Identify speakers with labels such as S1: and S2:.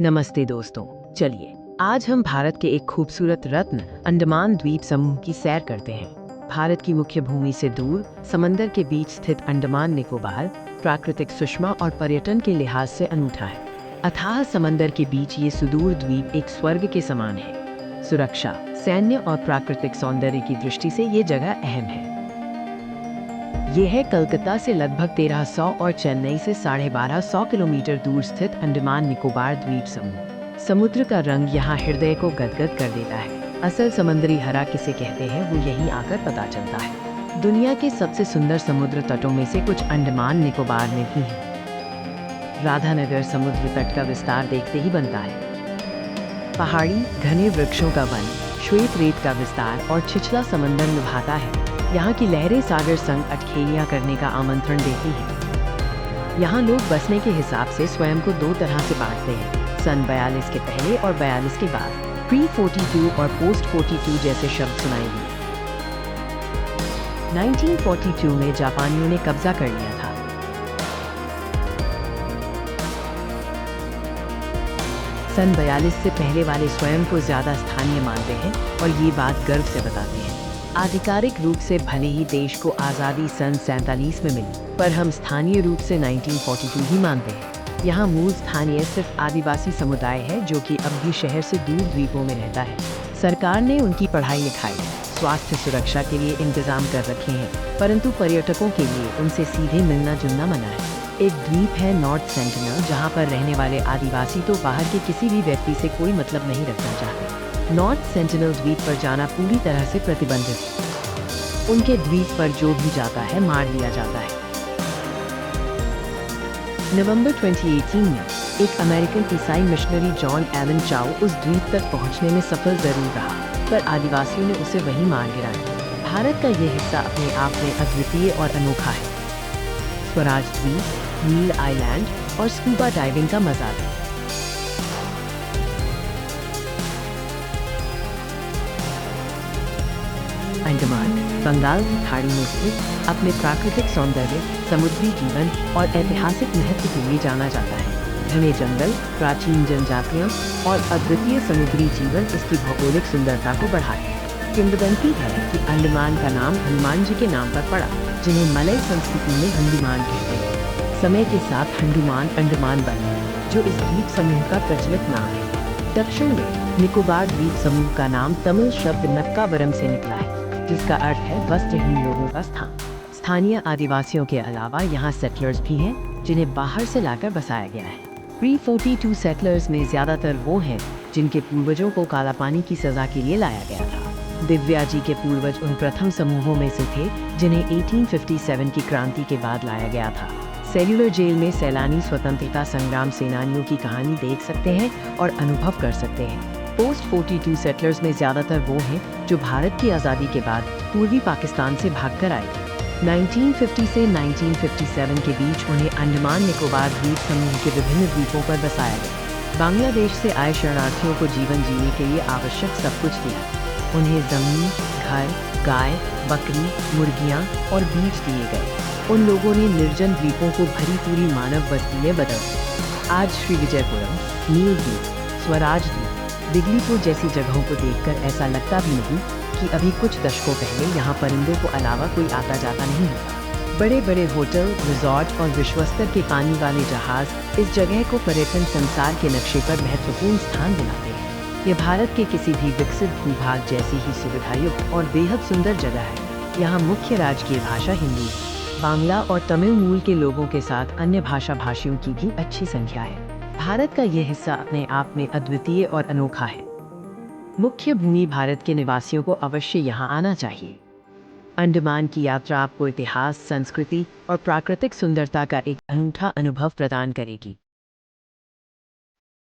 S1: नमस्ते दोस्तों, चलिए आज हम भारत के एक खूबसूरत रत्न अंडमान द्वीप समूह की सैर करते हैं। भारत की मुख्य भूमि से दूर समंदर के बीच स्थित अंडमान निकोबार प्राकृतिक सुषमा और पर्यटन के लिहाज से अनूठा है। अथाह समंदर के बीच ये सुदूर द्वीप एक स्वर्ग के समान है। सुरक्षा, सैन्य और प्राकृतिक सौंदर्य की दृष्टि से ये जगह अहम है। ये है कलकत्ता से लगभग 1300 और चेन्नई से 1250 किलोमीटर दूर स्थित अंडमान निकोबार द्वीप समूह। समुद्र का रंग यहाँ हृदय को गदगद कर देता है। असल समुद्री हरा किसे कहते हैं वो यहीं आकर पता चलता है। दुनिया के सबसे सुंदर समुद्र तटों में से कुछ अंडमान निकोबार में भी हैं। राधानगर समुद्र तट का विस्तार देखते ही बनता है। पहाड़ी, घने वृक्षों का वन, श्वेत रेत का विस्तार और छिछला समंदर निभाता है। यहाँ की लहरें सागर संग अटखेलियाँ करने का आमंत्रण देती हैं। यहाँ लोग बसने के हिसाब से स्वयं को दो तरह से बांटते हैं, सन 42 के पहले और 42 के बाद। प्री 42 और पोस्ट 42 जैसे शब्द सुनाएंगे। 1942 में जापानियों ने कब्जा कर लिया था। सन 42 से पहले वाले स्वयं को ज्यादा स्थानीय मानते हैं और ये बात गर्व से बताते हैं। आधिकारिक रूप से भले ही देश को आज़ादी सन 47 में मिली, पर हम स्थानीय रूप से 1942 ही मानते हैं। यहाँ मूल स्थानीय सिर्फ आदिवासी समुदाय है जो कि अब भी शहर से दूर द्वीपों में रहता है। सरकार ने उनकी पढ़ाई लिखाई, स्वास्थ्य सुरक्षा के लिए इंतजाम कर रखे हैं, परंतु पर्यटकों के लिए उनसे सीधे मिलना जुलना मना है। एक द्वीप है नॉर्थ सेंटिनल, जहाँ पर रहने वाले आदिवासी तो बाहर के किसी भी व्यक्ति से कोई मतलब नहीं रखना चाहते। नॉर्थ सेंटिनल द्वीप पर जाना पूरी तरह से प्रतिबंधित है। उनके द्वीप पर जो भी जाता है मार दिया जाता है। नवंबर 2018 में एक अमेरिकन ईसाई मिशनरी जॉन एलन चाओ उस द्वीप तक पहुंचने में सफल जरूर रहा, पर आदिवासियों ने उसे वहीं मार गिराया। भारत का यह हिस्सा अपने आप में अद्वितीय और अनोखा है। स्वराज द्वीप, नील आइलैंड और स्कूबा डाइविंग का मजा लें। अंडमान बंगाल की खाड़ी में स्थित अपने प्राकृतिक सौंदर्य, समुद्री जीवन और ऐतिहासिक महत्व के लिए जाना जाता है। घने जंगल, प्राचीन जनजातियां और अद्वितीय समुद्री जीवन इसकी भौगोलिक सुंदरता को बढ़ाते हैं। किंवदंती है कि अंडमान का नाम हनुमान जी के नाम पर पड़ा, जिन्हें मलय संस्कृति में हंडुमान कहते हैं। समय के साथ हंडुमान अंडमान बने, जो इस द्वीप समूह का प्रचलित नाम है। दक्षिण में निकोबार द्वीप समूह का नाम तमिल शब्द नक्कावरम से निकला है, जिसका अर्थ है वस्त्रहीन लोगों का स्थान। स्थानीय आदिवासियों के अलावा यहाँ सेटलर्स भी हैं, जिन्हें बाहर से लाकर बसाया गया है। प्री 42 सेटलर्स में ज्यादातर वो हैं जिनके पूर्वजों को काला पानी की सजा के लिए लाया गया था। दिव्या जी के पूर्वज उन प्रथम समूहों में से थे जिन्हें 1857 की क्रांति के बाद लाया गया था। सेल्युलर जेल में सैलानी स्वतंत्रता संग्राम सेनानियों की कहानी देख सकते हैं और अनुभव कर सकते हैं। पोस्ट 42 सेटलर्स में ज्यादातर वो हैं जो भारत की आज़ादी के बाद पूर्वी पाकिस्तान से भागकर आए थे। 1950 से 1957 के बीच उन्हें अंडमान निकोबार द्वीप समूह के विभिन्न द्वीपों पर बसाया गया। बांग्लादेश से आए शरणार्थियों को जीवन जीने के लिए आवश्यक सब कुछ दिया। उन्हें जमीन, घर, गाय, बकरी, मुर्गियाँ और बीज दिए गए। उन लोगों ने निर्जन द्वीपों को भरी पूरी मानव बस्ती में बदल दिया। आज श्री विजयपुरम, नील द्वीप, स्वराज द्वीप, दिगलीपुर जैसी जगहों को देखकर ऐसा लगता भी नहीं कि अभी कुछ दशकों पहले यहाँ परिंदों को अलावा कोई आता जाता नहीं होता। बड़े बड़े होटल, रिजॉर्ट और विश्वस्तर के पानी वाले जहाज इस जगह को पर्यटन संसार के नक्शे पर महत्वपूर्ण स्थान दिलाते हैं। ये भारत के किसी भी विकसित भूभाग जैसी ही सुविधायुक्त और बेहद सुंदर जगह है। यहाँ मुख्य राजकीय भाषा हिंदी है। बांग्ला और तमिल मूल के लोगों के साथ अन्य भाषा भाषियों की भी अच्छी संख्या है। भारत का यह हिस्सा अपने आप में अद्वितीय और अनोखा है। मुख्य भूमि भारत के निवासियों को अवश्य यहाँ आना चाहिए। अंडमान की यात्रा आपको इतिहास, संस्कृति और प्राकृतिक सुंदरता का एक अनूठा अनुभव प्रदान करेगी।